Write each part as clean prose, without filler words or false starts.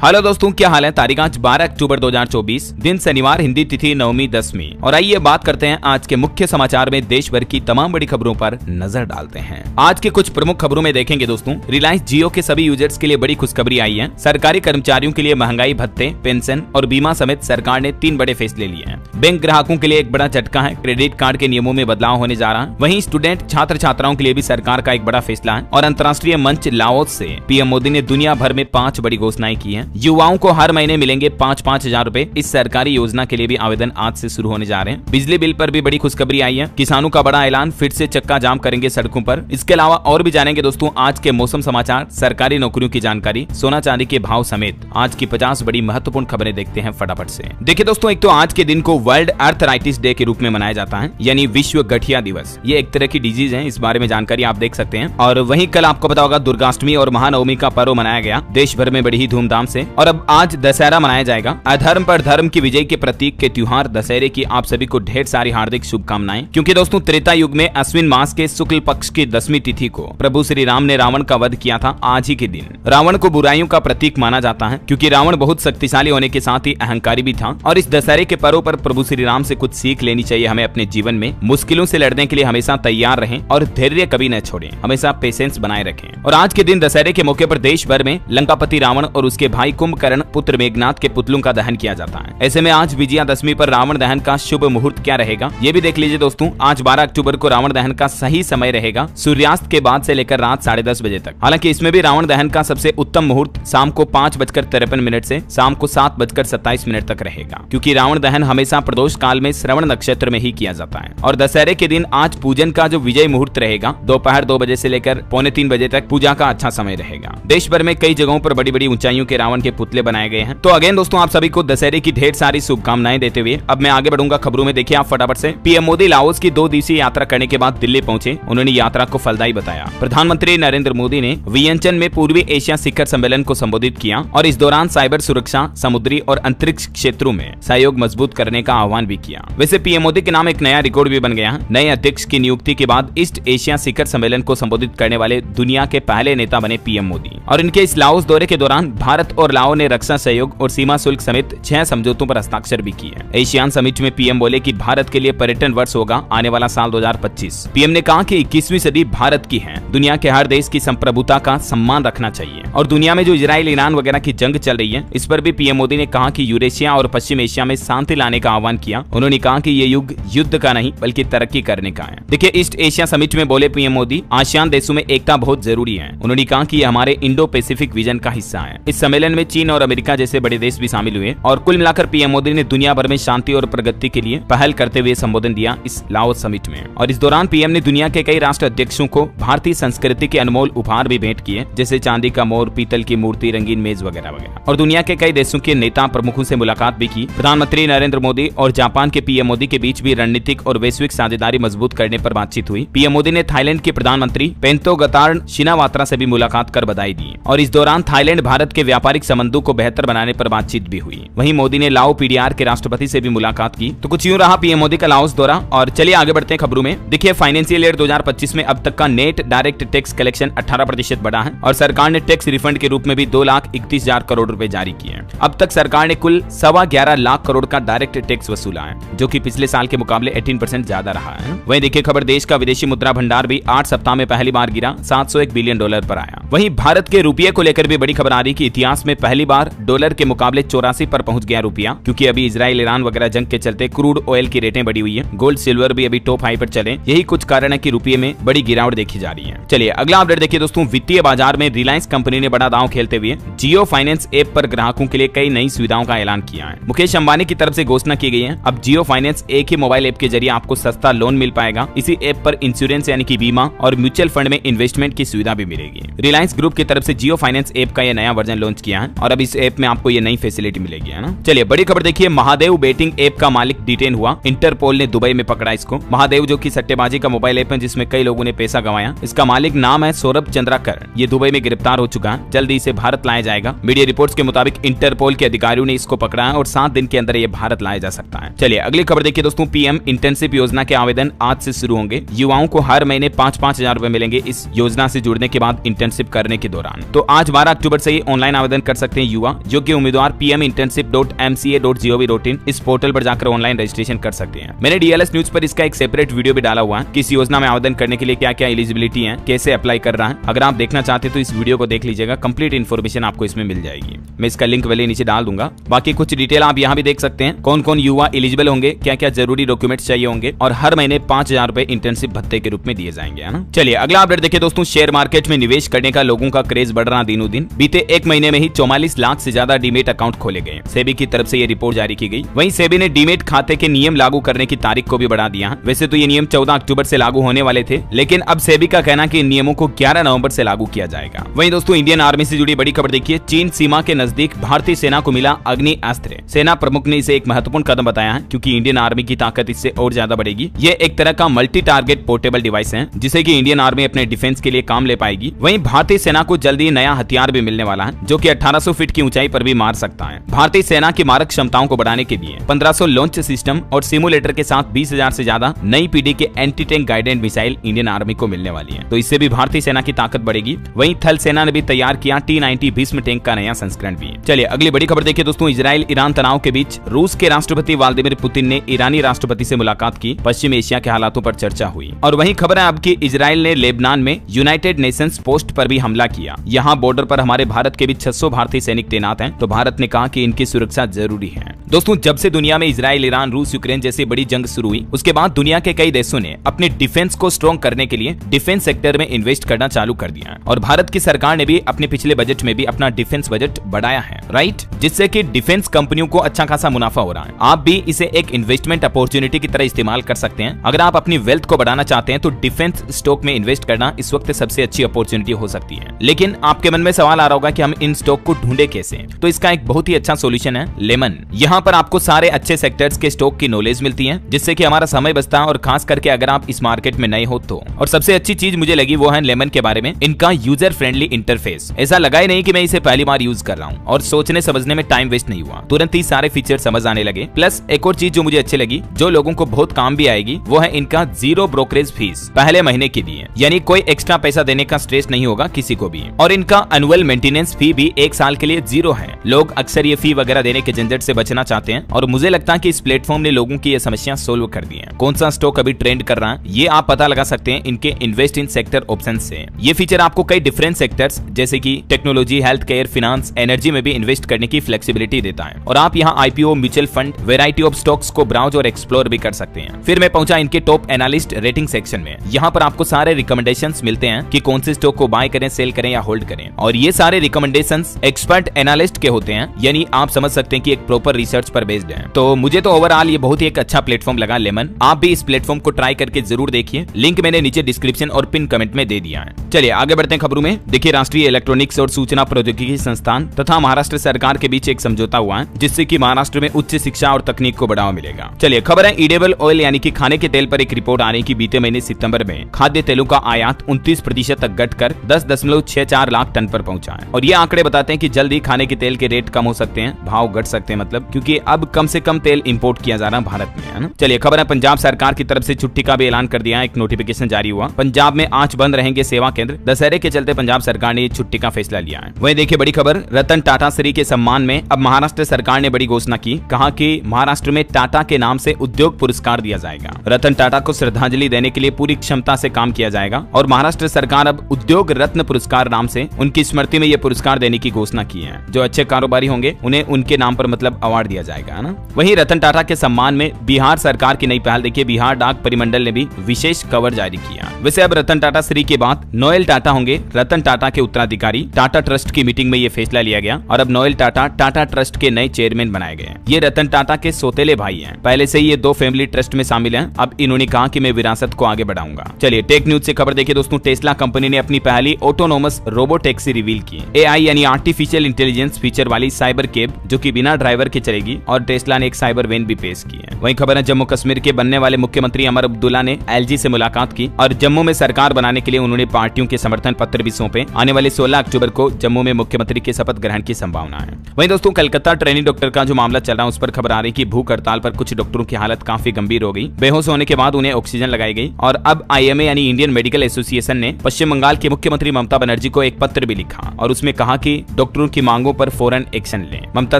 Hello दोस्तों, क्या हाल है। तारीख आज 12 अक्टूबर 2024, दिन शनिवार, हिंदी तिथि नवमी दसवीं। और आइए बात करते हैं आज के मुख्य समाचार में देश भर की तमाम बड़ी खबरों पर नजर डालते हैं। आज के कुछ प्रमुख खबरों में देखेंगे दोस्तों, रिलायंस जियो के सभी यूजर्स के लिए बड़ी खुशखबरी आई है। सरकारी कर्मचारियों के लिए महंगाई भत्ते, पेंशन और बीमा समेत सरकार ने 3 बड़े फैसले लिए हैं। बैंक ग्राहकों के लिए एक बड़ा झटका है, क्रेडिट कार्ड के नियमों में बदलाव होने जा रहा है। वहीं स्टूडेंट छात्र छात्राओं के लिए भी सरकार का एक बड़ा फैसला है। और अंतर्राष्ट्रीय मंच लाओस से पीएम मोदी ने दुनिया भर में 5 बड़ी घोषणाएं की हैं। युवाओं को हर महीने मिलेंगे 5-5 हजार रूपए। इस सरकारी योजना के लिए भी आवेदन आज से शुरू होने जा रहे हैं। बिजली बिल पर भी बड़ी खुशखबरी आई है। किसानों का बड़ा ऐलान, फिर से चक्का जाम करेंगे सड़कों पर। इसके अलावा और भी जानेंगे दोस्तों आज के मौसम समाचार, सरकारी नौकरियों की जानकारी, सोना चांदी के भाव समेत आज की 50 बड़ी महत्वपूर्ण खबरें देखते हैं फटाफट से। देखिए दोस्तों, एक तो आज के दिन को वर्ल्ड अर्थराइटिस डे के रूप में मनाया जाता है, यानी विश्व गठिया दिवस। ये एक तरह की डिजीज है, इस बारे में जानकारी आप देख सकते हैं। और वहीं कल आपको पता होगा दुर्गाष्टमी और महानवमी का पर्व मनाया गया देश भर में बड़ी ही धूमधाम से। और अब आज दशहरा मनाया जाएगा। अधर्म पर धर्म की विजय के प्रतीक के त्योहार दशहरे की आप सभी को ढेर सारी हार्दिक शुभकामनाएं। क्योंकि दोस्तों त्रेता युग में अश्विन मास के शुक्ल पक्ष की 10वीं तिथि को प्रभु श्री राम ने रावण का वध किया था। आज ही के दिन रावण को बुराइयों का प्रतीक माना जाता है, क्योंकि रावण बहुत शक्तिशाली होने के साथ ही अहंकारी भी था। और इस दशहरे के पर्व पर प्रभु श्री राम से कुछ सीख लेनी चाहिए हमें अपने जीवन में। मुश्किलों से लड़ने के लिए हमेशा तैयार रहें और धैर्य कभी न छोड़ें, हमेशा पेशेंस बनाए रखें। और आज के दिन दशहरे के मौके पर देश भर में लंकापति रावण और उसके भाई कुंभकर्ण पुत्र मेघनाथ के पुतलों का दहन किया जाता है। ऐसे में आज विजयादशमी पर रावण दहन का शुभ मुहूर्त क्या रहेगा, ये भी देख लीजिए दोस्तों। आज 12 अक्टूबर को रावण दहन का सही समय रहेगा सूर्यास्त के बाद से लेकर रात 10:30 बजे तक। हालांकि इसमें भी रावण दहन का सबसे उत्तम मुहूर्त शाम को 5:53 से शाम को 7:27 तक रहेगा, क्योंकि रावण दहन हमेशा प्रदोष काल में श्रवण नक्षत्र में ही किया जाता है। और दशहरे के दिन आज पूजन का जो विजय मुहूर्त रहेगा दोपहर 2 बजे से लेकर 2:45 बजे तक पूजा का अच्छा समय रहेगा। देश भर में कई जगहों पर बड़ी बड़ी ऊंचाइयों के रावण के पुतले बनाए गए हैं। तो अगेन दोस्तों आप सभी को दशहरे की ढेर सारी शुभकामनाएं देते हुए अब मैं आगे बढ़ूंगा खबरों में। देखिए आप फटाफट से। पीएम मोदी लाओस की 2 दिवसीय यात्रा करने के बाद दिल्ली पहुंचे। उन्होंने यात्रा को फलदायी बताया। प्रधानमंत्री नरेंद्र मोदी ने वियंचन में पूर्वी एशिया शिखर सम्मेलन को संबोधित किया और इस दौरान साइबर सुरक्षा, समुद्री और अंतरिक्ष क्षेत्रों में सहयोग मजबूत करने का आह्वान भी किया। वैसे पीएम मोदी के नाम एक नया रिकॉर्ड भी बन गया है। नए अध्यक्ष की नियुक्ति के बाद ईस्ट एशिया शिखर सम्मेलन को संबोधित करने वाले दुनिया के पहले नेता बने पीएम मोदी। और इनके इस लाओस दौरे के दौरान भारत और लाओ ने रक्षा सहयोग और सीमा शुल्क समेत 6 समझौतों पर हस्ताक्षर भी किए। एशियान समिट में पीएम बोले कि भारत के लिए पर्यटन वर्ष होगा आने वाला साल 2025। पीएम ने कहा कि 21वीं सदी भारत की है। दुनिया के हर देश की संप्रभुता का सम्मान रखना चाहिए। और दुनिया में जो इजराइल ईरान वगैरह की जंग चल रही है, इस पर भी पीएम मोदी ने कहा कि यूरेशिया और पश्चिम एशिया में शांति लाने का आह्वान किया। उन्होंने कहा कि ये युग युद्ध का नहीं बल्कि तरक्की करने का है। देखिए ईस्ट एशिया समिट में बोले पीएम मोदी, आसियान देशों में एकता बहुत जरूरी है। उन्होंने कहा कि ये हमारे इंडो पैसिफिक विजन का हिस्सा है। इस सम्मेलन में चीन और अमेरिका जैसे बड़े देश भी शामिल हुए। और कुल मिलाकर पीएम मोदी ने दुनिया भर में शांति और प्रगति के लिए पहल करते हुए संबोधन दिया इस लाओस समिट में। और इस दौरान पीएम ने दुनिया के कई राष्ट्र अध्यक्षों को भारतीय संस्कृति के अनमोल उपहार भी भेंट किए, जैसे चांदी का मोर, पीतल की मूर्ति, रंगीन मेज वगैरह वगैरह। और दुनिया के कई देशों के नेता प्रमुखों से मुलाकात भी की। प्रधानमंत्री नरेंद्र मोदी और जापान के पीएम मोदी के बीच भी रणनीतिक और वैश्विक साझेदारी मजबूत करने पर बातचीत हुई। पीएम मोदी ने थाईलैंड के प्रधानमंत्री पेंटोगतार्न शिनावात्रा से भी मुलाकात कर बधाई दी। और इस दौरान थाईलैंड भारत के व्यापारिक संबंधों को बेहतर बनाने पर बातचीत भी हुई। वहीं मोदी ने लाओ पीडीआर के राष्ट्रपति से भी मुलाकात की। तो कुछ यूं रहा पीएम मोदी का लाओस दौरा। और चलिए आगे बढ़ते हैं खबरों में। देखिए फाइनेंशियल ईयर 2025 में अब तक का नेट डायरेक्ट टैक्स कलेक्शन 18% बढ़ा है। और सरकार ने टैक्स रिफंड के रूप में भी 2,31,000 करोड़ रुपए जारी किए हैं। अब तक सरकार ने कुल 11.25 लाख करोड़ का डायरेक्ट टैक्स वसूला है, जो कि पिछले साल के मुकाबले 18% ज्यादा रहा है। वहीं देखिए खबर, देश का विदेशी मुद्रा भंडार भी 8 सप्ताह में पहली बार गिरा, $701 बिलियन पर आया। वहीं भारत के रुपये को लेकर भी बड़ी खबर आ रही कि इतिहास में पहली बार डॉलर के मुकाबले 84 पर पहुंच गया रुपया, क्योंकि अभी इजराइल ईरान वगैरह जंग के चलते क्रूड ऑयल की रेटें बढ़ी हुई है। गोल्ड सिल्वर भी अभी टॉप हाई पर चले। यही कुछ कारण है कि रुपये में बड़ी गिरावट देखी जा रही है। चलिए अगला अपडेट देखिए दोस्तों। वित्तीय बाजार में रिलायंस कंपनी ने बड़ा दांव खेलते हुए जियो फाइनेंस ऐप पर ग्राहकों के लिए कई नई सुविधाओं का ऐलान किया है। मुकेश अंबानी की तरफ से घोषणा की गई है। अब जियो फाइनेंस एक ही मोबाइल ऐप के जरिए आपको सस्ता लोन मिल पाएगा। इसी ऐप पर इंश्योरेंस यानी कि बीमा और म्यूचुअल फंड में इन्वेस्टमेंट की सुविधा भी मिलेगी। रिलायंस ग्रुप की तरफ से जियो फाइनेंस ऐप का यह नया वर्जन लॉन्च किया है और अब इस ऐप में आपको ये नई फैसिलिटी मिलेगी, है ना। चलिए बड़ी खबर देखिए, महादेव बेटिंग ऐप का मालिक डिटेन हुआ। इंटरपोल ने दुबई में पकड़ा इसको। महादेव जो कि सट्टेबाजी का मोबाइल ऐप है जिसमें कई लोगों ने पैसा गंवाया। इसका मालिक नाम है सौरभ चंद्राकर। ये दुबई में गिरफ्तार हो चुका है। जल्दी इसे भारत लाया जाएगा। मीडिया रिपोर्ट्स के मुताबिक इंटरपोल के अधिकारियों ने इसको पकड़ा है और 7 दिन के अंदर ये भारत लाया जा सकता है। चलिए अगली खबर देखिए दोस्तों। पीएम इंटर्नशिप योजना के आवेदन आज से शुरू होंगे। युवाओं को हर महीने 5-5 हजार रुपए मिलेंगे इस योजना से जुड़ने के बाद इंटर्नशिप करने के दौरान। तो आज 12 अक्टूबर से ही ऑनलाइन आवेदन कर कर सकते हैं युवा, जो कि उम्मीदवार pminternship.mca.gov.in इस पोर्टल पर जाकर ऑनलाइन रजिस्ट्रेशन कर सकते हैं। मैंने डीएलएस न्यूज पर इसका एक सेपरेट वीडियो भी डाला हुआ है कि इस योजना में आवेदन करने के लिए क्या क्या एलिजिबिलिटी है, कैसे अप्लाई कर रहा है। अगर आप देखना चाहते हैं तो इस वीडियो को देख लीजिएगा, कंप्लीट इन्फॉर्मेशन आपको इसमें मिल जाएगी। मैं इसका लिंक वाले नीचे डाल दूंगा। बाकी कुछ डिटेल आप यहाँ भी देख सकते हैं, कौन कौन युवा एलिजिबल होंगे, क्या क्या जरूरी डॉक्यूमेंट्स चाहिए होंगे, और हर महीने 5,000 रुपए इंटर्नशिप भत्ते के रूप में दिए जाएंगे, है ना। चलिए अगला अपडेट देखिए दोस्तों, शेयर मार्केट में निवेश करने का लोगों का क्रेज बढ़ रहा दिनों दिन। बीते एक महीने में ही 44 लाख से ज्यादा डीमेट अकाउंट खोले गए। सेबी की तरफ से ये रिपोर्ट जारी की गई। वहीं सेबी ने डीमेट खाते के नियम लागू करने की तारीख को भी बढ़ा दिया। वैसे तो ये नियम 14 अक्टूबर से लागू होने वाले थे, लेकिन अब सेबी का कहना कि इन नियमों को 11 नवंबर से लागू किया जाएगा। वहीं दोस्तों इंडियन आर्मी से जुड़ी बड़ी खबर देखिए, चीन सीमा के नजदीक भारतीय सेना को मिला अग्नि अस्त्र। सेना प्रमुख ने इसे एक महत्वपूर्ण कदम बताया है, क्योंकि इंडियन आर्मी की ताकत इससे और ज्यादा बढ़ेगी। ये एक तरह का मल्टी टारगेट पोर्टेबल डिवाइस है, जिसे कि इंडियन आर्मी अपने डिफेंस के लिए काम ले पाएगी। वहीं भारतीय सेना को जल्दी नया हथियार भी मिलने वाला है, जो कि 1800 फीट की ऊंचाई पर भी मार सकता है। भारतीय सेना की मारक क्षमताओं को बढ़ाने के लिए 1500 लॉन्च सिस्टम और सिमुलेटर के साथ 20,000 से ज्यादा नई पीढ़ी के anti tank guided missile Indian army को मिलने वाली है, तो इससे भी भारतीय सेना की ताकत बढ़ेगी। वहीं थल सेना ने भी तैयार किया T-90 भीष्म टैंक का नया संस्करण भी। चलिए अगली बड़ी खबर देखिए दोस्तों, इजराइल ईरान तनाव के बीच रूस के राष्ट्रपति व्लादिमीर पुतिन ने ईरानी राष्ट्रपति से मुलाकात की। पश्चिम एशिया के हालातों पर चर्चा हुई। और वहीं खबर है अब कि इजराइल ने लेबनान में यूनाइटेड नेशंस पोस्ट पर भी हमला किया। यहाँ बॉर्डर पर हमारे भारत के भी 600 भारतीय सैनिक तैनात हैं, तो भारत ने कहा कि इनकी सुरक्षा जरूरी है। दोस्तों जब से दुनिया में इजराइल, ईरान, रूस, यूक्रेन जैसी बड़ी जंग शुरू हुई, उसके बाद दुनिया के कई देशों ने अपने डिफेंस को स्ट्रॉन्ग करने के लिए डिफेंस सेक्टर में इन्वेस्ट करना चालू कर दिया। और भारत की सरकार ने भी अपने पिछले बजट में भी अपना डिफेंस बजट बढ़ाया है, राइट, जिससे कि डिफेंस कंपनियों को अच्छा खासा मुनाफा हो रहा है। आप भी इसे एक इन्वेस्टमेंट अपॉर्चुनिटी की तरह इस्तेमाल कर सकते हैं। अगर आप अपनी वेल्थ को बढ़ाना चाहते हैं तो डिफेंस स्टॉक में इन्वेस्ट करना इस वक्त सबसे अच्छी अपॉर्चुनिटी हो सकती है। लेकिन आपके मन में सवाल आ रहा होगा कि हम इन स्टॉक को ढूंढे कैसे, तो इसका एक बहुत ही अच्छा सोल्यूशन है लेमन। यहाँ पर आपको सारे अच्छे सेक्टर्स के स्टॉक की नॉलेज मिलती है, जिससे कि हमारा समय बचता है, और खास करके अगर आप इस मार्केट में नए हो तो। और सबसे अच्छी चीज मुझे लगी वो है लेमन के बारे में, इनका यूजर फ्रेंडली इंटरफेस। ऐसा लगा ही नहीं कि मैं इसे पहली बार यूज कर रहा हूँ, और सोचने समझने में टाइम वेस्ट नहीं हुआ, तुरंत ही सारे फीचर समझ आने लगे। प्लस एक और चीज जो मुझे अच्छी लगी, जो लोगों को बहुत काम भी आएगी, वो है इनका 0 ब्रोकरेज फीस पहले महीने के लिए, यानी कोई एक्स्ट्रा पैसा देने का स्ट्रेस नहीं होगा किसी को भी। और इनका एनुअल मेंटेनेंस फी भी 1 साल के लिए 0 है। लोग अक्सर ये फी वगैरह देने के झंझट से बचना चाहते हैं, और मुझे लगता है कि इस प्लेटफॉर्म ने लोगों की ये समस्या सोल्व कर दी है। कौन सा स्टॉक अभी ट्रेंड कर रहा है ये आप पता लगा सकते हैं इनके इन्वेस्ट इन सेक्टर ऑप्शन से। ये फीचर आपको कई डिफरेंट सेक्टर्स जैसे कि technology, health care, finance, energy में भी इन्वेस्ट करने की फ्लेक्सिबिलिटी देता है। और आप यहाँ IPO, mutual fund, variety of stocks को ब्राउज और एक्सप्लोर भी कर सकते हैं। फिर मैं पहुंचा इनके टॉप एनालिस्ट रेटिंग सेक्शन में। यहाँ पर आपको सारे रिकमेंडेशंस मिलते हैं कि कौन से स्टॉक को बाय करें, सेल करें या होल्ड करें। और ये सारे रिकमेंडेशंस एक्सपर्ट एनालिस्ट के होते हैं, यानी आप समझ सकते हैं कि एक प्रॉपर रिसर्च पर बेस्ड है। तो मुझे तो ओवरऑल ये बहुत ही एक अच्छा प्लेटफॉर्म लगा लेमन। आप भी इस प्लेटफॉर्म को ट्राई करके जरूर देखिए, लिंक मैंने नीचे डिस्क्रिप्शन और पिन कमेंट में दे दिया है। चलिए आगे बढ़ते हैं खबरों में। देखिए राष्ट्रीय इलेक्ट्रॉनिक्स और सूचना प्रौद्योगिकी संस्थान तथा महाराष्ट्र सरकार के बीच एक समझौता हुआ है, जिससे कि महाराष्ट्र में उच्च शिक्षा और तकनीक को बढ़ावा मिलेगा। चलिए खबर है ईडेबल ऑयल यानी कि खाने के तेल पर एक रिपोर्ट आ रही है कि बीते महीने सितंबर में खाद्य तेलों का आयात 29% तक घटकर 10.64 लाख टन पर पहुंचा है। और ये आंकड़े बताते हैं कि जल्द ही खाने के तेल के रेट कम हो सकते हैं, भाव घट सकते हैं, मतलब क्योंकि अब कम से कम तेल इंपोर्ट किया जा रहा है भारत में, है ना। चलिए खबर है पंजाब सरकार की तरफ से छुट्टी का भी ऐलान कर दिया है, एक नोटिफिकेशन जारी हुआ। पंजाब में आज बंद रहेंगे सेवा केंद्र। दशहरे के चलते पंजाब सरकार ने छुट्टी का फैसला लिया है। वहीं देखिए बड़ी खबर, रतन टाटा श्री के सम्मान में अब महाराष्ट्र सरकार ने बड़ी घोषणा की। कहा कि महाराष्ट्र में टाटा के नाम से उद्योग पुरस्कार दिया जाएगा। रतन टाटा को श्रद्धांजलि देने के लिए पूरी क्षमता से काम किया जाएगा, और महाराष्ट्र सरकार अब उद्योग रत्न पुरस्कार नाम से उनकी स्मृति में ये पुरस्कार देने की घोषणा की है। जो अच्छे कारोबारी होंगे उन्हें उनके नाम पर मतलब अवार्ड दिया जाएगा, है ना। वहीं रतन टाटा के सम्मान में बिहार सरकार की नई पहल देखिए, बिहार डाक परिमंडल ने भी विशेष कवर जारी किया। वैसे अब रतन टाटा श्री के बाद नोएल टाटा होंगे रतन टाटा के उत्तराधिकारी। टाटा ट्रस्ट की मीटिंग में ये फैसला लिया गया, और अब नोएल टाटा टाटा ट्रस्ट के नए चेयरमैन बनाए गए। ये रतन टाटा के सौतेले भाई हैं। पहले से ये 2 फैमिली ट्रस्ट में शामिल हैं। अब इन्होंने कहा कि मैं विरासत को आगे बढ़ाऊंगा। चलिए टेक न्यूज से खबर देखिए दोस्तों, टेस्ला कंपनी ने अपनी पहली ऑटोनोमस रोबो टैक्सी रिवील की। AI यानी आर्टिफिशियल इंटेलिजेंस फीचर वाली साइबर केब, जो कि बिना ड्राइवर के चलेगी, और टेस्ला ने एक साइबर वैन भी पेश की है। वहीं खबर है जम्मू कश्मीर के बनने वाले मुख्यमंत्री अमर अब्दुल्ला ने LG से मुलाकात की, और जम्मू में सरकार बनाने के लिए उन्होंने पार्टियों के समर्थन पत्र भी सौंपे। आने वाले 16 अक्टूबर को जम्मू में मुख्यमंत्री के शपथ ग्रहण की संभावना है। वहीं दोस्तों कलकत्ता ट्रेनिंग डॉक्टर का जो मामला चल रहा है, उस पर खबर आ रही कि भूख हड़ताल पर कुछ डॉक्टरों की हालत काफी गंभीर हो गई। बेहोश होने के बाद उन्हें ऑक्सीजन लगाई गई, और अब IMA यानी इंडियन मेडिकल एसोसिएशन ने पश्चिम बंगाल की मुख्यमंत्री ममता बनर्जी को एक पत्र भी लिखा, और उसमें कहा कि डॉक्टरों की मांगों पर फौरन एक्शन लें। ममता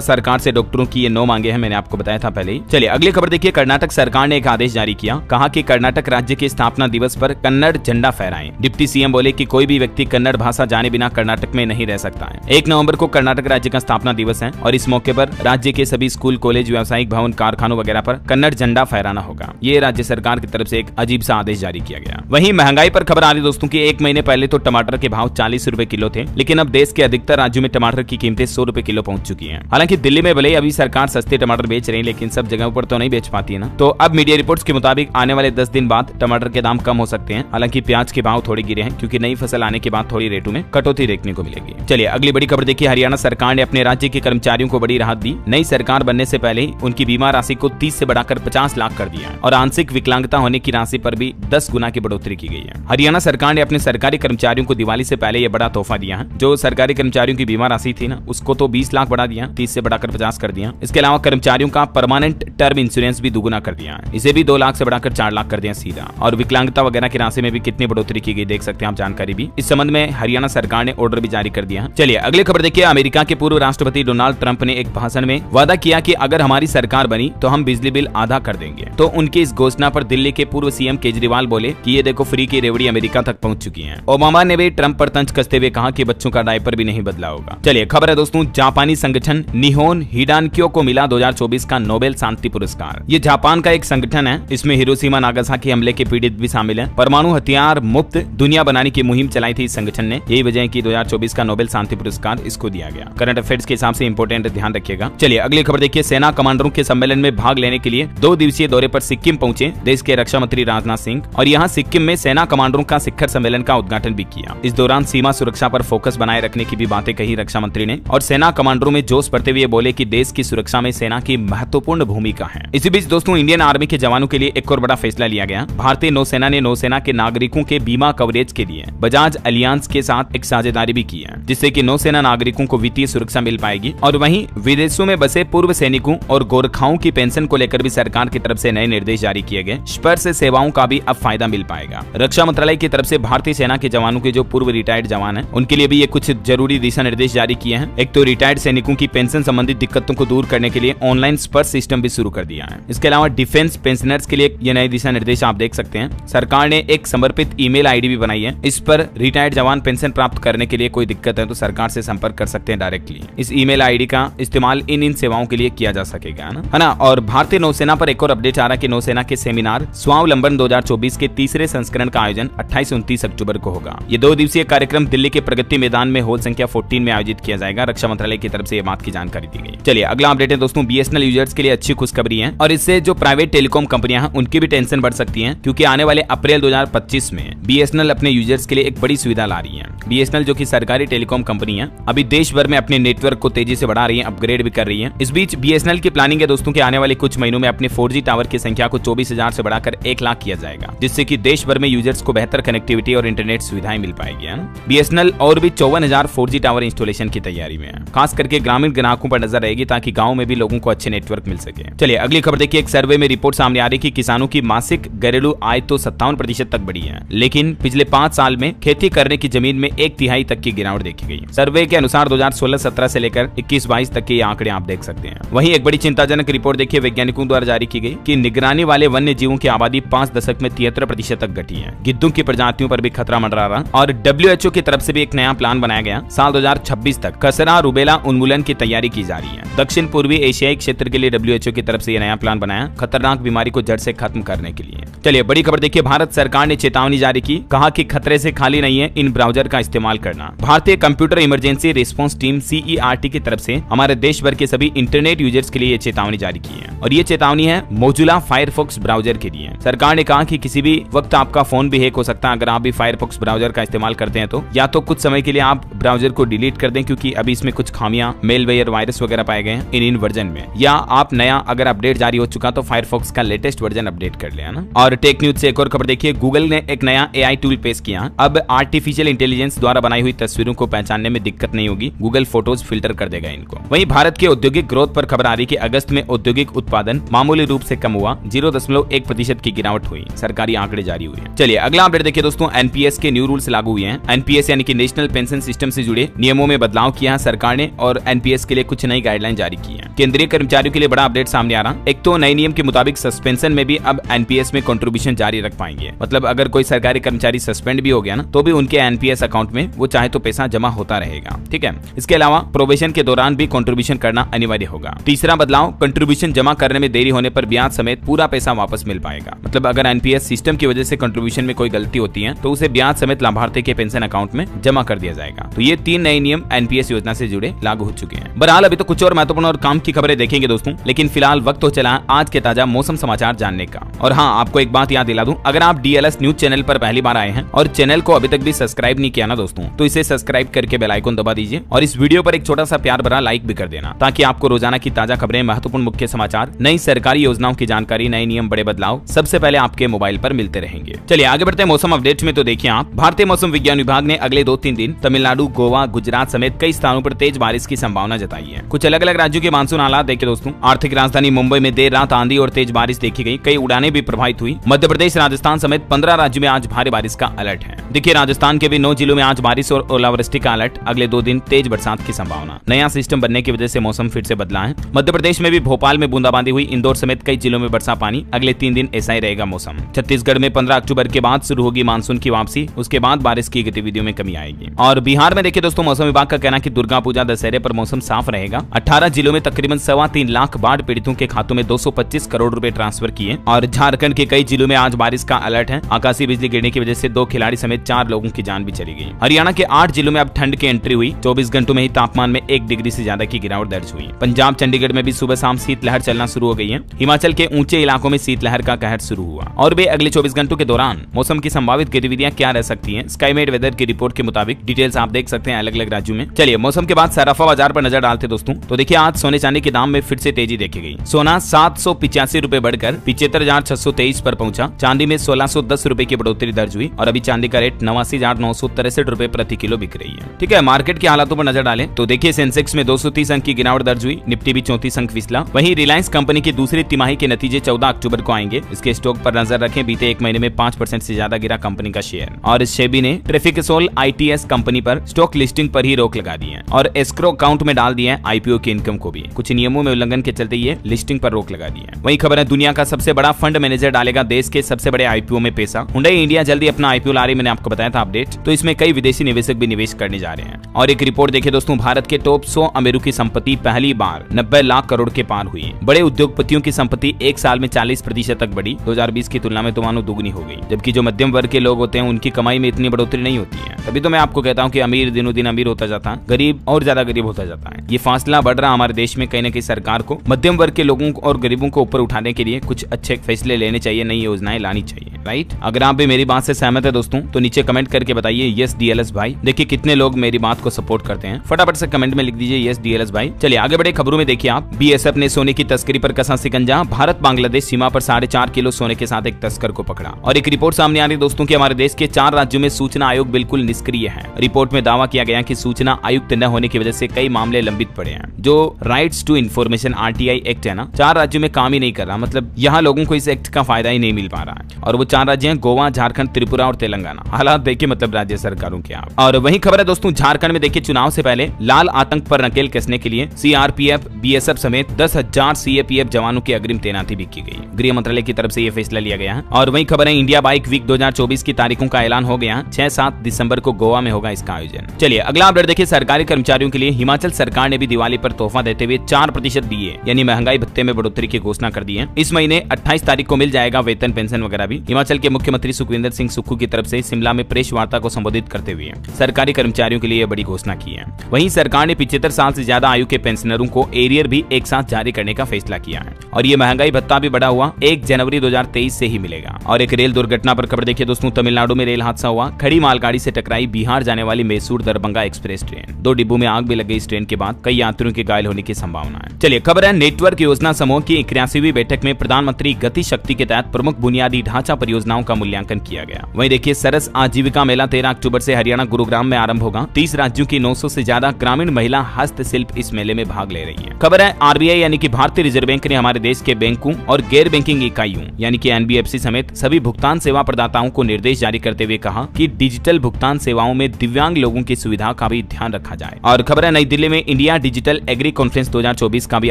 सरकार से डॉक्टरों की ये 9 मांगे हैं, मैंने आपको बताया था पहले ही। चलिए अगली खबर देखिए, कर्नाटक सरकार ने एक आदेश जारी किया, कहा कि कर्नाटक राज्य के स्थापना दिवस पर कन्नड़ झंडा फहराएं। डिप्टी सीएम बोले कि कोई भी व्यक्ति कन्नड़ भाषा जाने बिना कर्नाटक में नहीं रह सकता है। 1 नवंबर को कर्नाटक राज्य का स्थापना दिवस है और इस मौके पर राज्य के सभी स्कूल, कॉलेज, व्यावसायिक भवन, कारखानों वगैरह पर कन्नड़ झंडा फहराना होगा। ये राज्य सरकार की तरफ से एक अजीब सा आदेश जारी किया गया। वहीं महंगाई पर खबर आ रही दोस्तों की, 1 महीने पहले तो टमाटर के भाव 40 रुपए किलो थे, लेकिन अब देश के अधिकतर राज्यों में टमाटर की कीमतें 100 रुपए किलो पहुंच चुकी हैं। हालांकि दिल्ली में भले अभी सरकार सस्ते टमाटर बेच रही है, लेकिन सब जगहों पर तो नहीं बेच पाती है ना। तो अब मीडिया रिपोर्ट्स के मुताबिक आने वाले 10 दिन बाद टमाटर के दाम कम हो सकते हैं। हालांकि प्याज के भाव थोड़े गिरे हैं, क्योंकि नई फसल आने के बाद थोड़ी रेटों में कटौती देखने को मिलेगी। चलिए अगली बड़ी खबर देखिए, हरियाणा सरकार ने अपने राज्य के कर्मचारियों को बड़ी राहत दी। नई सरकार बनने से पहले ही उनकी बीमा राशि को 30 से बढ़ाकर 50 लाख कर दिया और आंशिक विकलांगता होने की राशि पर भी 10 गुना की बढ़ोतरी की गई है। हरियाणा सरकार ने अपने सरकारी कर्मचारियों को दिवाली से पहले यह बड़ा तोहफा दिया है। जो सरकारी कर्मचारियों की बीमा राशि थी ना, उसको तो 20 लाख बढ़ा दिया, 30 से बढ़ाकर 50 कर दिया। इसके अलावा कर्मचारियों का परमानेंट टर्म इंश्योरेंस भी दुगुना कर दिया है, इसे भी 2 लाख से बढ़ाकर 4 लाख कर दिया सीधा। और विकलांगता वगैरह की राशि में भी कितनी बढ़ोतरी की गई देख सकते हैं आप जानकारी भी। इस संबंध में हरियाणा सरकार ने ऑर्डर भी जारी कर दिया है। चलिए अगली खबर देखिए, अमेरिका के पूर्व राष्ट्रपति डोनाल्ड ट्रंप ने एक भाषण में वादा किया कि अगर हमारी सरकार बनी तो हम बिजली बिल आधा कर देंगे। तो उनकी इस घोषणा पर दिल्ली के पूर्व सीएम केजरीवाल बोले कि ये देखो फ्री की रेवड़ी अमेरिका तक पहुंच चुकी है। ओबामा ने भी ट्रंप पर तंज कसते हुए कहा कि बच्चों का डायपर भी नहीं बदला होगा। चलिए खबर है दोस्तों, जापानी संगठन निहोन हिडानक्यो को मिला 2024 का नोबेल शांति पुरस्कार। ये जापान का एक संगठन है, इसमें हिरोशिमा नागासाकी हमले के पीड़ित भी शामिल हैं। परमाणु हथियार मुक्त दुनिया बनाने की मुहिम चलाई थी इस संगठन ने। यही वजह है कि 2024 का नोबेल शांति पुरस्कार इसको दिया गया। करंट अफेयर्स के हिसाब से इंपोर्टेंट, ध्यान रखिएगा। चलिए अगली खबर देखिए, सेना कमांडरों के सम्मेलन में भाग लेने के लिए 2 दिवसीय दौरे पर सिक्किम पहुंचे देश के रक्षा मंत्री राजनाथ सिंह, और यहाँ सिक्किम में सेना कमांडरों का शिखर सम्मेलन का उद्घाटन भी किया। इस दौरान सीमा सुरक्षा पर फोकस बनाए रखने की भी बातें कही रक्षा मंत्री ने, और सेना कमांडरों में जोश भरते हुए बोले कि देश की सुरक्षा में सेना की महत्वपूर्ण भूमिका है। इसी बीच दोस्तों, इंडियन आर्मी के जवानों के लिए एक और बड़ा फैसला लिया गया। भारतीय नौसेना ने नौसेना के नागरिकों के बीमा कवरेज के लिए बजाज अलियांस के साथ एक साझेदारी भी की है, जिससे कि नौसेना नागरिकों को वित्तीय सुरक्षा मिल पाएगी। और वहीं विदेशों में बसे पूर्व सैनिकों और गोरखाओं की पेंशन को लेकर भी सरकार की तरफ से नए निर्देश जारी किए गए। स्पर्श सेवाओं का भी अब फायदा मिल पाएगा। रक्षा मंत्रालय की तरफ से भारतीय सेना के जवानों के जो पूर्व रिटायर्ड जवान हैं, उनके लिए भी ये कुछ जरूरी दिशा निर्देश जारी किए हैं। एक तो रिटायर्ड सैनिकों की पेंशन संबंधित दिक्कतों को दूर करने के लिए ऑनलाइन स्पर्श सिस्टम भी शुरू कर दिया है। इसके अलावा डिफेंस पेंशनर्स के लिए ये नए दिशा निर्देश आप देख सकते हैं। सरकार ने एक समर्पित ईमेल आईडी भी बनाई है। इस पर रिटायर्ड जवान पेंशन प्राप्त करने के लिए कोई दिक्कत है तो सरकार से संपर्क कर सकते हैं डायरेक्टली। इस ईमेल आईडी का इस्तेमाल इन सेवाओं के लिए किया जा सकेगा, है ना। और भारतीय नौसेना पर एक और अपडेट आ रहा है कि नौसेना के सेमिनार स्वावलंबन 2024 के तीसरे संस्करण का आयोजन 28-29 अक्टूबर को होगा। ये 2 दिवसीय कार्यक्रम दिल्ली के प्रगति मैदान में हॉल संख्या 14 में आयोजित किया जाएगा। रक्षा मंत्रालय की तरफ से ये बात की जानकारी दी गई। चलिए अगला अपडेट है दोस्तों, बीएसएनएल यूजर्स के लिए अच्छी खुशखबरी है, और इससे जो प्राइवेट टेलीकॉम कंपनियां हैं उनकी भी टेंशन बढ़ सकती है, क्योंकि आने वाले अप्रैल 2025 में बीएसएनएल अपने यूजर्स के लिए एक बड़ी सुविधा ला रही है। बीएसएनएल जो कि सरकारी टेलीकॉम कंपनी है, अभी देश भर में अपने नेटवर्क को तेजी से बढ़ा रही है, अपग्रेड भी कर रही है। इस बीच बीएसएनएल की प्लानिंग है दोस्तों कि आने वाले कुछ महीनों में अपने 4G टावर की संख्या को 24,000 से बढ़ाकर 1 लाख किया जाएगा, जिससे कि देश भर में यूजर्स को बेहतर कनेक्टिविटी और इंटरनेट सुविधाएं मिल पाएगी, है ना। बीएसएनएल और भी 54,000 4G टावर इंस्टॉलेशन की तैयारी में है। खास करके ग्रामीण ग्राहकों पर नजर रहेगी, ताकि गाँव में भी लोगों को अच्छे नेटवर्क मिल सके। चलिए अगली खबर देखिए, एक सर्वे में रिपोर्ट सामने आ रही है कि किसानों की मासिक घरेलू आय तो 57% तक बढ़ी है, लेकिन पिछले 5 साल में खेती करने की जमीन में 1/3 तक की गिरावट देखी गई। सर्वे के अनुसार 2016-17 से लेकर 21-22 तक के ये आंकड़े आप देख सकते हैं। वहीं एक बड़ी चिंताजनक रिपोर्ट देखिए, वैज्ञानिकों द्वारा जारी की गई कि निगरानी वाले वन्य जीवों की आबादी 5 दशक में 73% तक घटी है। गिद्धों की प्रजातियों पर भी खतरा मंडरा रहा, और WHO की तरफ से भी एक नया प्लान बनाया गया। साल 2026 तक खसरा रुबेला उन्मूलन की तैयारी की जा रही है। दक्षिण पूर्वी एशियाई क्षेत्र के लिए WHO की तरफ से यह नया प्लान बनाया, खतरनाक बीमारी को जड़ से खत्म करने के लिए। चलिए बड़ी खबर देखिए, भारत सरकार ने चेतावनी जारी की, कहा कि खतरे से खाली नहीं है इन ब्राउजर का इस्तेमाल करना। भारतीय computer emergency response team CERT की तरफ से हमारे देश भर के सभी इंटरनेट यूजर्स के लिए ये चेतावनी जारी की है, और ये चेतावनी है मोजुला फायरफॉक्स ब्राउजर के लिए। सरकार ने कहा कि किसी भी वक्त आपका फोन भी हैक हो सकता है अगर आप भी फायरफॉक्स ब्राउजर का इस्तेमाल करते हैं तो। या तो कुछ समय के लिए आप ब्राउजर को डिलीट कर दें, क्योंकि अभी इसमें कुछ खामियां, मेलवेयर, वायरस वगैरह पाए गए हैं इन वर्जन में। या आप नया अगर अपडेट जारी हो चुका तो फायरफॉक्स का लेटेस्ट वर्जन अपडेट कर लिया ना। और टेक न्यूज से एक और खबर देखिए, गूगल ने एक नया AI टूल पेश किया। अब आर्टिफिशियल इंटेलिजेंस द्वारा बनाई हुई तस्वीरों को पहचानने में दिक्कत नहीं होगी, गूगल फोटोज फिल्टर कर देगा इनको। वहीं भारत के औद्योगिक ग्रोथ पर खबर आ रही कि अगस्त में औद्योगिक उत्पाद उत्पादन मामूली रूप से कम हुआ, 0.1% की गिरावट हुई। सरकारी आंकड़े जारी हुए हैं। चलिए अगला अपडेट देखिए दोस्तों, एनपीएस के न्यू रूल्स लागू हुए हैं। एनपीएस यानी कि नेशनल पेंशन सिस्टम से जुड़े नियमों में बदलाव किया है सरकार ने और एनपीएस के लिए कुछ नई गाइडलाइन जारी की है। केंद्रीय कर्मचारियों के लिए बड़ा अपडेट सामने आ रहा। एक तो नए नियम के मुताबिक सस्पेंशन में भी अब एनपीएस में कंट्रीब्यूशन जारी रख पाएंगे। मतलब अगर कोई सरकारी कर्मचारी सस्पेंड भी हो गया ना, तो भी उनके एनपीएस अकाउंट में वो चाहे तो पैसा जमा होता रहेगा। ठीक है, इसके अलावा प्रोबेशन के दौरान भी कंट्रीब्यूशन करना अनिवार्य होगा। तीसरा बदलाव, कंट्रीब्यूशन जमा करने में देरी होने पर ब्याज समेत पूरा पैसा वापस मिल पाएगा। मतलब अगर एनपीएस सिस्टम की वजह से कंट्रीब्यूशन में कोई गलती होती है तो उसे ब्याज समेत लाभार्थी के पेंशन अकाउंट में जमा कर दिया जाएगा। तो ये 3 नए नियम एनपीएस योजना से जुड़े लागू हो चुके हैं। बहरहाल अभी तो कुछ और महत्वपूर्ण और काम की खबरें देखेंगे दोस्तों, लेकिन फिलहाल वक्त हो चला आज के ताजा मौसम समाचार जानने का। और हाँ, आपको एक बात याद दिला दूं, अगर आप डीएलएस न्यूज चैनल पर पहली बार आए हैं और चैनल को अभी तक भी सब्सक्राइब नहीं किया ना दोस्तों, तो इसे सब्सक्राइब करके बेल आइकन दबा दीजिए और इस वीडियो पर एक छोटा सा प्यार भरा लाइक भी कर देना, ताकि आपको रोजाना की ताजा खबरें, महत्वपूर्ण मुख्य समाचार, नई सरकारी योजनाओं की जानकारी, नए नियम, बड़े बदलाव सबसे पहले आपके मोबाइल पर मिलते रहेंगे। चलिए आगे बढ़ते हैं मौसम अपडेट में। तो देखिए आप, भारतीय मौसम विज्ञान विभाग ने अगले 2-3 दिन तमिलनाडु, गोवा, गुजरात समेत कई स्थानों पर तेज बारिश की संभावना जताई है। कुछ अलग अलग राज्यों के मानसून हालात देखिए दोस्तों। आर्थिक राजधानी मुंबई में देर रात आंधी और तेज बारिश देखी गई, कई उड़ानें भी प्रभावित हुई। मध्य प्रदेश, राजस्थान समेत 15 राज्यों में आज भारी बारिश का अलर्ट है। देखिए राजस्थान के भी 9 जिलों में आज बारिश और ओलावृष्टि का अलर्ट, अगले 2 दिन तेज बरसात की संभावना। नया सिस्टम बनने की वजह से मौसम फिर से बदला है। मध्य प्रदेश में भी भोपाल में बूंदाबांदी हुई, इंदौर समेत कई जिलों में बरसा पानी, अगले 3 दिन ऐसा ही रहेगा मौसम। छत्तीसगढ़ में 15 अक्टूबर के बाद शुरू होगी मानसून की वापसी, उसके बाद बारिश की गतिविधियों में कमी आएगी। और बिहार में देखिए दोस्तों, मौसम विभाग का कहना है कि दुर्गा पूजा, दशहरे पर मौसम साफ रहेगा। 18 जिलों में तकरीबन 3.25 लाख बाढ़ पीड़ितों के खातों में 225 करोड़ रुपए ट्रांसफर किए। और झारखंड के कई जिलों में आज बारिश का अलर्ट है। आकाशीय बिजली गिरने की वजह से 2 खिलाड़ी समेत 4 लोगों की जान भी चली गई। हरियाणा के 8 जिलों में अब ठंड की एंट्री हुई, 24 घंटों में ही तापमान में 1 डिग्री से ज्यादा की गिरावट दर्ज हुई। पंजाब, चंडीगढ़ में भी सुबह शाम शीतलहर चलना शुरू हो गई है। हिमाचल के ऊंचे इलाकों में शीतलहर का कहर शुरू हुआ। और वे अगले 24 घंटों के दौरान मौसम की संभावित गतिविधियां क्या रह सकती हैं, स्काईमेट वेदर की रिपोर्ट के मुताबिक डिटेल्स आप देख सकते हैं अलग अलग राज्यों में। चलिए मौसम के बाद सराफा बाजार पर नजर डालते दोस्तों। तो देखिए आज सोने चांदी के दाम में फिर से तेजी देखी गई। सोना 785 रुपए बढ़कर 75,623 पर पहुंचा। चांदी में 1610 रुपए की बढ़ोतरी दर्ज हुई और अभी चांदी का रेट 89,963 रुपए प्रति किलो बिक रही है। ठीक है, मार्केट के हालातों पर नजर डालें तो देखिए सेंसेक्स में 230 अंक की गिरावट दर्ज हुई, निफ्टी भी 34 अंक फिसला। वहीं रिलायंस कंपनी की दूसरी तिमाही के नतीजे 14 अक्टूबर को आएंगे, इसके स्टॉक पर नजर रखें। बीते 1 महीने में 5% से ज्यादा गिरा कंपनी का शेयर। और सेबी ने ट्रैफिकसोल आईटीएस कंपनी पर स्टॉक लिस्टिंग पर ही रोक लगा दी है और एस्क्रो अकाउंट में डाल दिया है आईपीओ की इनकम को भी। कुछ नियमों में उल्लंघन के चलते ये लिस्टिंग पर रोक लगा दी है। वही खबर है, दुनिया का सबसे बड़ा फंड मैनेजर डालेगा देश के सबसे बड़े आईपीओ में पैसा। हुंडई इंडिया जल्दी अपना आईपीओ ला रही, मैंने आपको बताया था अपडेट। तो इसमें कई विदेशी निवेशक भी निवेश करने जा रहे हैं। और एक रिपोर्ट देखिए दोस्तों, भारत के टॉप 100 अमीरों की संपत्ति पहली बार 90 लाख करोड़ के पार हुई। बड़े उद्योगपतियों की संपत्ति एक साल में 40% तक बढ़ी, 2020 की तुलना में तो मानो दुगनी हो गई। जबकि जो मध्यम वर्ग के लोग होते हैं उनकी कमाई में इतनी बढ़ोतरी नहीं होती है। तभी तो मैं आपको कहता हूँ कि अमीर दिनों दिन अमीर होता जाता है, गरीब और ज्यादा गरीब होता जाता है। ये फासला बढ़ रहा हमारे देश में। कहीं न कहीं सरकार को मध्यम वर्ग के लोगों और गरीबों को ऊपर उठाने के लिए कुछ अच्छे फैसले लेने चाहिए, नई योजनाएं लानी चाहिए। राइट, अगर आप भी मेरी बात से सहमत है दोस्तों तो नीचे कमेंट करके बताइए यस डीएलएस भाई। देखिए कितने लोग मेरी बात को सपोर्ट करते हैं, फटाफट से कमेंट में लिख दीजिए यस डीएलएस भाई। चलिए आगे बढ़े खबरों में। देखिए आप, बीएसएफ ने सोने की तस्करी पर कसा शिकंजा। भारत बांग्लादेश सीमा पर 4.5 किलो सोने के साथ एक तस्कर को पकड़ा। और एक रिपोर्ट सामने आ रही दोस्तों कि हमारे देश के 4 राज्यों में सूचना आयोग बिल्कुल निष्क्रिय है। रिपोर्ट में दावा किया गया कि सूचना आयुक्त न होने की वजह से कई मामले लंबित पड़े हैं। जो rights to information RTI act है ना, 4 राज्यों में काम ही नहीं कर रहा। मतलब यहाँ लोगों को इस एक्ट का फायदा ही नहीं मिल पा रहा है। और वो 4 राज्य हैं, गोवा, झारखंड, त्रिपुरा और तेलंगाना। हालात देखिए मतलब राज्य सरकारों के आप। और वही खबर है दोस्तों, झारखंड में देखिए चुनाव से पहले लाल आतंक पर नकेल कसने के लिए सीआरपीएफ, बीएसएफ समेत 10,000 सीएपीएफ जवानों की अग्रिम तैनाती भी की गई। गृह मंत्रालय की तरफ से यह फैसला लिया गया है। और वही खबर है, इंडिया बाइक वीक 2024 की तारीखों का ऐलान हो गया। 6-7 दिसंबर को गोवा में होगा इसका आयोजन। चलिए अगला अपडेट देखिए, सरकारी कर्मचारियों के लिए हिमाचल सरकार ने भी दिवाली पर तोहफा देते हुए 4% डीए यानी महंगाई भत्ते में बढ़ोतरी की घोषणा कर दी है। इस महीने 28 तारीख को मिल जाएगा वेतन, पेंशन वगैरह भी। हिमाचल के मुख्यमंत्री सुखविंदर सिंह सुक्खू की तरफ से शिमला में प्रेस वार्ता को संबोधित करते हुए सरकारी कर्मचारियों के लिए बड़ी घोषणा की है। वहीं सरकार ने 75 साल से ज्यादा आयु के पेंशनरों को एरियर भी एक साथ जारी करने का फैसला किया है। और ये महंगाई भत्ता भी बढ़ा हुआ 1 जनवरी 2023 से ही मिलेगा। और एक रेल दुर्घटना पर खबर देखिए दोस्तों, तमिलनाडु में रेल हादसा हुआ। खड़ी मालगाड़ी से टकराई बिहार जाने वाली मैसूर दरभंगा एक्सप्रेस ट्रेन। 2 डिब्बों में आग भी लग गई इस ट्रेन के बाद, कई यात्रियों के घायल होने की संभावना है। चलिए खबर है, नेटवर्क योजना समूह की 81वीं बैठक में प्रधानमंत्री गति शक्ति के तहत प्रमुख बुनियादी ढांचा परियोजनाओं का मूल्यांकन किया गया। वहीं देखिए सरस आजीविका मेला 13 अक्टूबर से हरियाणा गुरुग्राम में आरंभ होगा। 30 राज्यों की 900 से ज्यादा ग्रामीण महिला हस्तशिल्प इस मेले में भाग ले रही है। खबर है, आरबीआई यानी कि भारतीय रिजर्व बैंक ने हमारे देश के बैंकों और गैर बैंकिंग इकाइयों यानी कि एनबीएफसी समेत सभी भुगतान सेवा प्रदाताओं को निर्देश जारी करते हुए कहा कि डिजिटल भुगतान सेवाओं में दिव्यांग लोगों की सुविधा का भी ध्यान रखा जाए। और खबर है नई दिल्ली में इंडिया डिजिटल एग्री कॉन्फ्रेंस 2024 का भी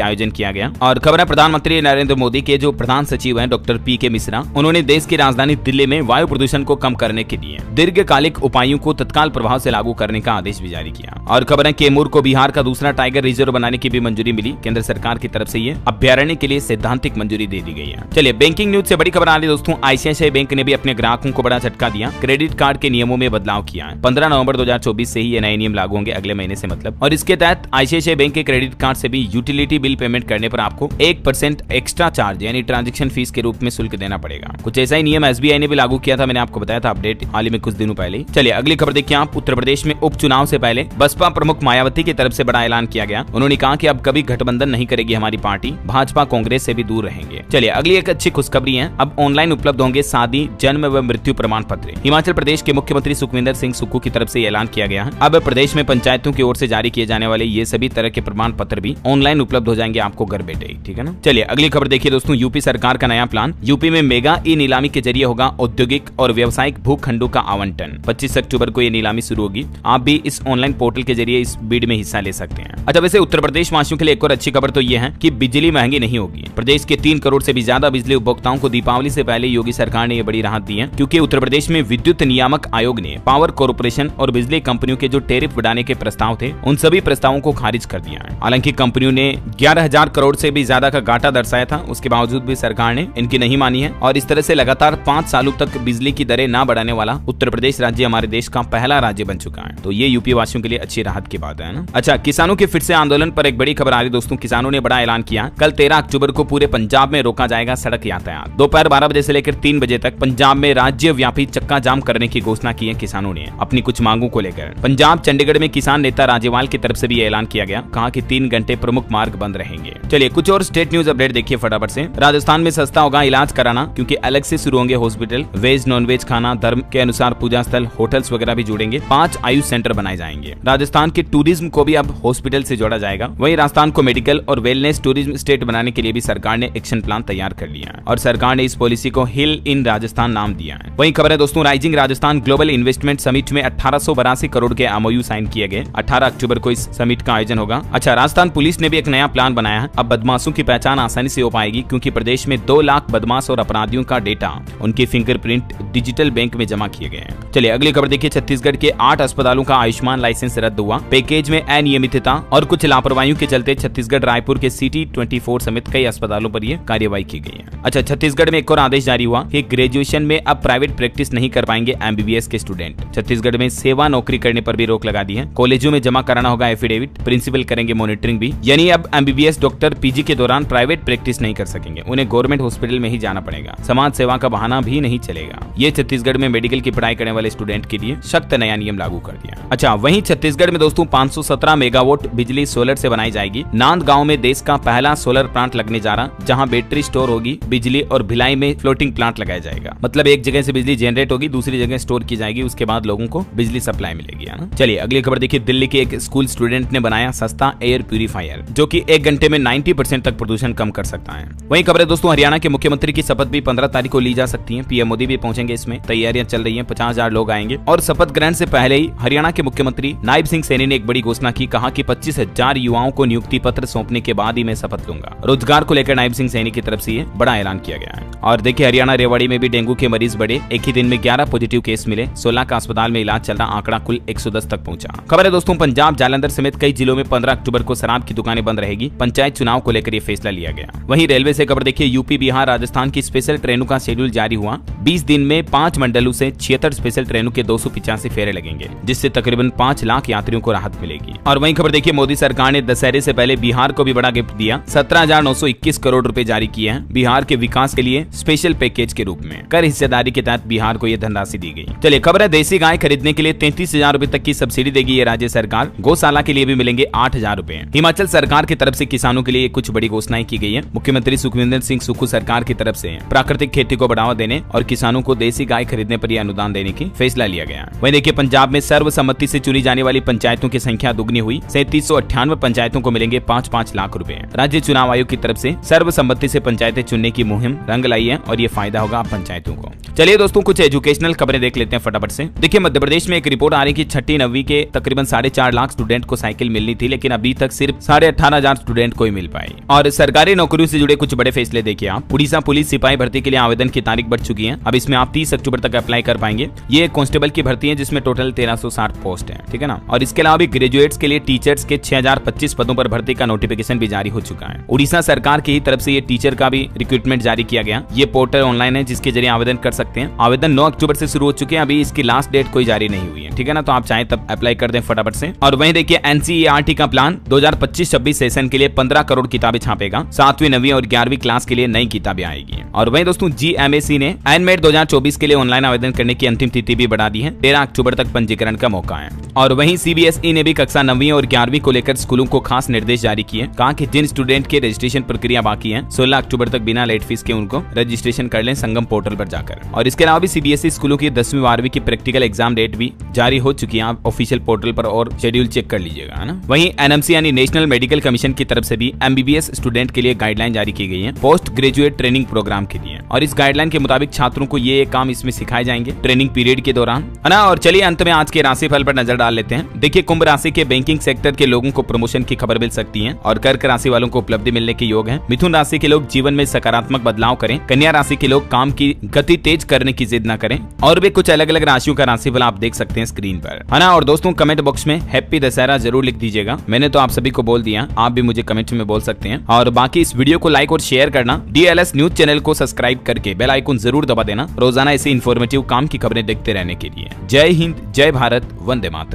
आयोजन किया गया। और खबर है प्रधानमंत्री नरेंद्र मोदी के जो प्रधान सचिव हैं डॉक्टर पी.के. मिश्रा, उन्होंने देश की राजधानी दिल्ली में वायु प्रदूषण को कम करने के लिए दीर्घकालिक उपायों को तत्काल प्रभाव से लागू करने का आदेश भी जारी किया। और खबर है कैमूर को बिहार का दूसरा टाइगर रिजर्व बनाने की भी मंजूरी मिली। केंद्र सरकार की तरफ से ये अभ्यारण्य के लिए सैद्धांतिक मंजूरी दे दी गई है। चलिए बैंकिंग न्यूज से बड़ी खबर आ रही है दोस्तों, आईसीआईसीआई बैंक ने भी अपने ग्राहकों को बड़ा झटका दिया, क्रेडिट कार्ड के नियमों में बदलाव किया है। 15 नवंबर 2024 से ही ये नए नियम लागू होंगे, अगले महीने से मतलब। और इसके तहत आईसीआईसीआई बैंक के क्रेडिट कार्ड से भी यूटिलिटी बिल पेमेंट करने पर आपको 1% एक्स्ट्रा चार्ज यानी ट्रांजेक्शन फीस के रूप में शुल्क देना पड़ेगा। कुछ ऐसा ही नियम एसबीआई ने भी लागू किया था, मैंने आपको बताया था अपडेट हाल ही में कुछ दिनों पहले। चलिए अगली खबर देखिए आप, उत्तर प्रदेश में उपचुनाव से पहले बसपा प्रमुख मायावती की तरफ से बड़ा ऐलान किया गया। उन्होंने कहा कि अब कभी गठबंधन नहीं करेगी हमारी पार्टी, भाजपा कांग्रेस से भी दूर रहेंगे। चलिए अगली एक अच्छी खुशखबरी है, अब ऑनलाइन उपलब्ध होंगे शादी, जन्म व मृत्यु प्रमाण पत्र। हिमाचल प्रदेश के मुख्यमंत्री सुखविंदर सिंह सुक्खू की तरफ से ऐलान किया गया है। अब प्रदेश में पंचायतों की ओर से जारी किए जाने वाले ये सभी तरह के प्रमाण पत्र भी ऑनलाइन उपलब्ध हो जाएंगे आपको घर बैठे, ठीक है ना। चलिए अगली खबर देखिए दोस्तों, यूपी सरकार का नया प्लान, यूपी में मेगा ई नीलामी के जरिए होगा औद्योगिक और व्यावसायिक भूखंडों का आवंटन। 25 अक्टूबर को ये नीलामी शुरू होगी, आप भी इस ऑनलाइन पोर्टल के जरिए इस बिड में हिस्सा ले सकते हैं। अच्छा वैसे उत्तर प्रदेश वासियों के लिए एक और अच्छी खबर तो ये है कि बिजली महंगी नहीं होगी। प्रदेश के 3 करोड़ से भी ज्यादा बिजली उपभोक्ताओं को दीपावली से पहले योगी सरकार ने ये बड़ी राहत दी है, क्योंकि उत्तर प्रदेश में विद्युत नियामक आयोग ने पावर कॉर्पोरेशन और बिजली कंपनियों के जो टैरिफ बढ़ाने के प्रस्ताव थे उन सभी प्रस्तावों को खारिज कर दिया है। हालांकि कंपनियों ने 11,000 करोड़ से भी ज्यादा का घाटा दर्शाया था, उसके बावजूद भी सरकार ने इनकी नहीं मानी है और इस तरह से लगातार 5 सालों तक बिजली की दरें ना बढ़ाने वाला उत्तर प्रदेश राज्य हमारे देश का पहला राज्य बन चुका है। तो ये यूपी वासियों के लिए अच्छी राहत की बात है ना। अच्छा किसानों के फिर से आंदोलन पर एक बड़ी खबर आ रही दोस्तों, किसानों ने बड़ा ऐलान किया, कल 13 अक्टूबर को पूरे पंजाब में रोका जाएगा सड़क यातायात। दोपहर 12 बजे से लेकर 3 बजे तक पंजाब में राज्य व्यापी चक्का जाम करने की घोषणा की है किसानों ने अपनी कुछ मांगों को लेकर। पंजाब चंडीगढ़ में किसान नेता राज्यपाल की तरफ से भी ऐलान किया गया, कहा कि 3 घंटे प्रमुख मार्ग बंद रहेंगे। चलिए कुछ और स्टेट न्यूज अपडेट देखिए फटाफट से। राजस्थान में सस्ता होगा इलाज कराना, क्योंकि अलग से शुरू होंगे हॉस्पिटल, वेज नॉन वेज खाना, धर्म के अनुसार पूजा स्थल, होटल्स वगैरह भी जुड़ेंगे। 5 आयुष सेंटर बनाए जाएंगे। राजस्थान के टूरिज्म को भी अब हॉस्पिटल से जोड़ा जाएगा। वहीं राजस्थान को मेडिकल और वेलनेस टूरिज्म स्टेट बनाने के लिए भी सरकार ने एक्शन प्लान तैयार कर लिया है और सरकार ने इस पॉलिसी को हिल इन राजस्थान नाम दिया है। वहीं खबर है दोस्तों, rising Rajasthan global investment summit में 1882 करोड़ के एमओयू साइन किए गए। 18 अक्टूबर को इस समिट का आयोजन होगा। अच्छा राजस्थान पुलिस ने भी एक नया प्लान बनाया है, अब बदमाशों की पहचान आसानी से हो पाएगी, क्योंकि प्रदेश में 2 लाख बदमाश और अपराधियों का डेटा, उनके फिंगरप्रिंट डिजिटल बैंक में जमा किए गए हैं। चलिए अगली खबर देखिए, छत्तीसगढ़ के 8 अस्पतालों का आयुष्मान लाइसेंस रद्द हुआ। पैकेज में अनियमितता और कुछ लापरवाहियों के चलते छत्तीसगढ़ रायपुर के सिटी 24 समेत कई अस्पतालों पर यह कार्यवाही की गई है। अच्छा छत्तीसगढ़ में एक और आदेश जारी हुआ कि ग्रेजुएशन में अब प्राइवेट प्रैक्टिस नहीं कर पाएंगे एमबीबीएस के स्टूडेंट। छत्तीसगढ़ में सेवा नौकरी करने पर भी रोक लगा दी है। कॉलेजों में जमा कराना होगा एफिडेविट, प्रिंसिपल करेंगे मॉनिटरिंग भी, यानी अब एमबीबीएस डॉक्टर पीजी के दौरान प्राइवेट प्रैक्टिस नहीं कर सकेंगे, उन्हें गवर्नमेंट हॉस्पिटल में ही जाना पड़ेगा। समाज सेवा का बहाना भी नहीं चलेगा। ये छत्तीसगढ़ में मेडिकल की पढ़ाई करने वाले स्टूडेंट के लिए सख्त नया नियम लागू कर दिया। अच्छा वहीं छत्तीसगढ़ में दोस्तों 517 मेगावाट बिजली सोलर से बनाई जाएगी। नांद गांव में देश का पहला सोलर प्लांट लगने जा रहा, जहां बैटरी स्टोर होगी बिजली, और भिलाई में फ्लोटिंग प्लांट लगाया जाएगा। मतलब एक जगह से बिजली जनरेट होगी, दूसरी जगह स्टोर की जाएगी, उसके बाद लोगों को बिजली सप्लाई मिलेगी, है ना। चलिए अगली खबर देखिए, दिल्ली के एक स्कूल स्टूडेंट ने बनाया सस्ता एयर प्यूरिफायर, जो कि 1 घंटे में 90% तक प्रदूषण कम कर सकता है। वहीं खबर है दोस्तों, हरियाणा के मुख्यमंत्री की शपथ भी 15 तारीख को ली जा सकती है। पीएम मोदी भी पहुंचेंगे, इसमें तैयारियां चल रही हैं, 50,000 लोग आएंगे। और शपथ ग्रहण से पहले ही हरियाणा के मुख्यमंत्री नायब सिंह सैनी ने एक बड़ी घोषणा की, कहा कि 25,000 युवाओं को नियुक्ति पत्र सौंपने के बाद ही मैं शपथ लूंगा। रोजगार को लेकर नायब सिंह सैनी की तरफ से ये बड़ा ऐलान किया गया है। और देखिए हरियाणा रेवाड़ी में भी डेंगू के मरीज बढ़े, एक ही दिन में 11 पॉजिटिव केस मिले, 16 का अस्पताल में इलाज चल रहा, आंकड़ा कुल 110 तक पहुंचा। खबर है दोस्तों, पंजाब जालंधर समेत कई जिलों में 15 अक्टूबर को शराब की दुकानें बंद रहेगी। पंचायत चुनाव को लेकर यह फैसला लिया गया। वहीं रेलवे से खबर देखिए, यूपी बिहार राजस्थान की स्पेशल ट्रेनों का शेड्यूल जारी हुआ। 20 दिन में 5 मंडलों से 76 स्पेशल ट्रेनों के 285 फेरे लगेंगे, जिससे तकरीबन 5 लाख यात्रियों को राहत मिलेगी। और वहीं खबर देखिए, मोदी सरकार ने दशहरे से पहले बिहार को भी बड़ा गिफ्ट दिया। 17,921 करोड़ रुपए जारी किए हैं बिहार के विकास के लिए स्पेशल पैकेज के रूप में। कर हिस्सेदारी के तहत बिहार को यह धनराशि दी गई। चलिए खबर है, देसी गाय खरीदने के लिए 33,000 रुपए तक की सब्सिडी देगी ये राज्य सरकार। गौशाला के लिए भी मिलेंगे 8,000 रुपए। हिमाचल सरकार की तरफ से किसानों के लिए कुछ बड़ी घोषणाएं की गई है। मुख्यमंत्री सुखविंदर सिंह सुक्खू सरकार की तरफ से प्राकृतिक खेती को बढ़ावा देने और किसानों को देसी गाय खरीदने पर यह अनुदान देने की फैसला लिया गया। वहीं देखिए, पंजाब में सर्वसम्मति से चुनी जाने वाली पंचायतों की संख्या दुगनी हुई। 3798 पंचायतों को मिलेंगे 5-5 लाख रुपए। राज्य चुनाव आयोग की तरफ से सर्वसम्मति से पंचायतें चुनने की मुहिम रंग लाई है और ये फायदा होगा आप पंचायतों को। चलिए दोस्तों कुछ एजुकेशनल खबरें देख लेते हैं फटाफट से। देखिए मध्य प्रदेश में एक रिपोर्ट आ रही है कि 6ठी 9वीं के तकरीबन 4.5 लाख स्टूडेंट को साइकिल मिलनी थी, लेकिन अभी तक सिर्फ 18,500 स्टूडेंट को ही मिल पाई। और सरकारी नौकरियों से जुड़े कुछ बड़े फैसले देखिए आप। उड़ीसा पुलिस सिपाही भर्ती के लिए आवेदन की तारीख बढ़ चुकी है। अब इसमें आप 30 अक्टूबर तक अप्लाई कर पाएंगे। ये कांस्टेबल की भर्ती है जिसमें टोटल 1360 पोस्ट है, ठीक है ना। और इसके अलावा भी ग्रेजुएट्स के लिए टीचर्स के 6025 पदों पर भर्ती का नोटिफिकेशन भी जारी हो चुका है। उड़ीसा सरकार की तरफ से ये टीचर का भी रिक्रूटमेंट जारी किया गया। ये पोर्टल ऑनलाइन है जिसके जरिए आवेदन कर सकते हैं। आवेदन 9 अक्टूबर से शुरू हो चुके हैं, अभी इसकी लास्ट डेट कोई जारी नहीं हुई है, ठीक है ना। तो आप चाहें तब अप्लाई कर दें फटाफट से। और वहीं देखिए एनसीईआरटी का प्लान 2025-26 सेशन के लिए 15 करोड़ किताबें छापेगा। 7वीं 9वीं और 11वीं क्लास के लिए नई किताबें आएगी। और वहीं दोस्तों जीएमएसी ने एनमेट 2024 के लिए ऑनलाइन आवेदन करने की अंतिम तिथि भी बढ़ा दी है। 13 अक्टूबर तक पंजीकरण का मौका है। और वहीं सीबीएसई ने भी कक्षा 9वीं और 11वीं को लेकर स्कूलों को खास निर्देश जारी किए। कहा कि जिन स्टूडेंट के रजिस्ट्रेशन प्रक्रिया बाकी है 16 अक्टूबर तक बिना लेट फीस के उनको रजिस्ट्रेशन कर लें संगम पोर्टल पर जाकर। और इसके अलावा भी सीबीएसई स्कूलों की 10वीं 12वीं की प्रैक्टिकल एग्जाम डेट भी जारी हो चुकी है। आप ऑफिशियल पोर्टल पर और शेड्यूल चेक कर लीजिएगा, है ना। वहीं एनएमसी यानी नेशनल मेडिकल कमीशन की तरफ से भी एमबीबीएस स्टूडेंट के लिए गाइडलाइन जारी की गई है पोस्ट ग्रेजुएट ट्रेनिंग प्रोग्राम के लिए। और इस गाइडलाइन के मुताबिक छात्रों को ये काम इसमें सिखाए जाएंगे ट्रेनिंग पीरियड के दौरान, है ना। और चलिए अंत में आज के राशिफल पर नजर डाल लेते हैं। देखिए कुंभ राशि के बैंकिंग सेक्टर के लोगों को प्रमोशन की खबर मिल सकती है और कर्क राशि वालों को उपलब्धि मिलने के योग है। मिथुन राशि के लोग जीवन में सकारात्मक बदलाव करें। कन्या राशि के लोग काम की गति तेज करने की जिद न करें। और भी कुछ अलग अलग राशियों का राशिफल आप देख सकते हैं स्क्रीन पर, है ना। और दोस्तों कमेंट बॉक्स में हैप्पी दशहरा जरूर लिख दीजिएगा। मैंने तो आप सभी को बोल दिया, आप भी मुझे कमेंट में बोल सकते हैं। और बाकी इस वीडियो को लाइक और शेयर करना, डीएलएस न्यूज चैनल को सब्सक्राइब करके बेल आइकन जरूर दबा देना रोजाना ऐसे इन्फॉर्मेटिव काम की खबरें देखते रहने के लिए। जय हिंद, जय भारत, वंदे मातरम।